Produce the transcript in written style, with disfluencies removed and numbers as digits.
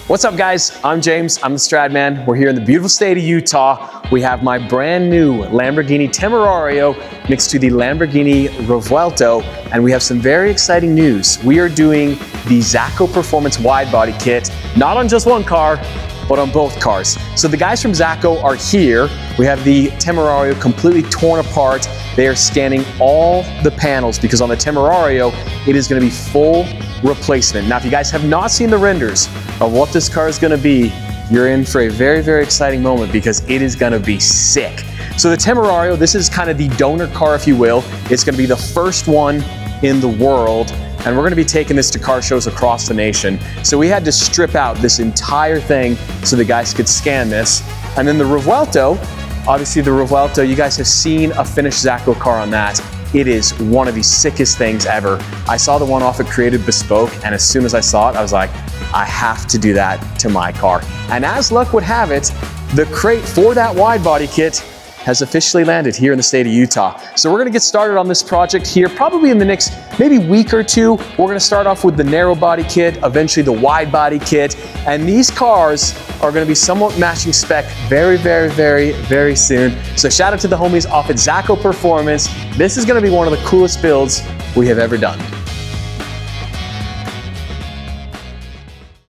What's up guys? I'm James, I'm TheStradman. We're here in the beautiful state of Utah. We have my brand new Lamborghini Temerario next to the Lamborghini Revuelto, and we have some very exciting news. We are doing the ZACOE Performance Widebody Kit, not on just one car, but on both cars. So the guys from ZACOE are here. We have the Temerario completely torn apart. They are scanning all the panels because on the Temerario, it is gonna be full replacement. Now, if you guys have not seen the renders of what this car is gonna be, you're in for a very, very exciting moment because it is gonna be sick. So the Temerario, this is kind of the donor car, if you will. It's gonna be the first one in the world, and we're gonna be taking this to car shows across the nation. So we had to strip out this entire thing so the guys could scan this. And then the Revuelto, obviously the Revuelto, you guys have seen a finished ZACOE car on that. It is one of the sickest things ever. I saw the one off of Created Bespoke, and as soon as I saw it, I was like, I have to do that to my car. And as luck would have it, the crate for that wide body kit has officially landed here in the state of Utah. So we're gonna get started on this project here, probably in the next maybe week or two. We're gonna start off with the narrow body kit, eventually the wide body kit, and these cars are gonna be somewhat matching spec very, very, very, very soon. So shout out to the homies off at ZACOE Performance. This is gonna be one of the coolest builds we have ever done.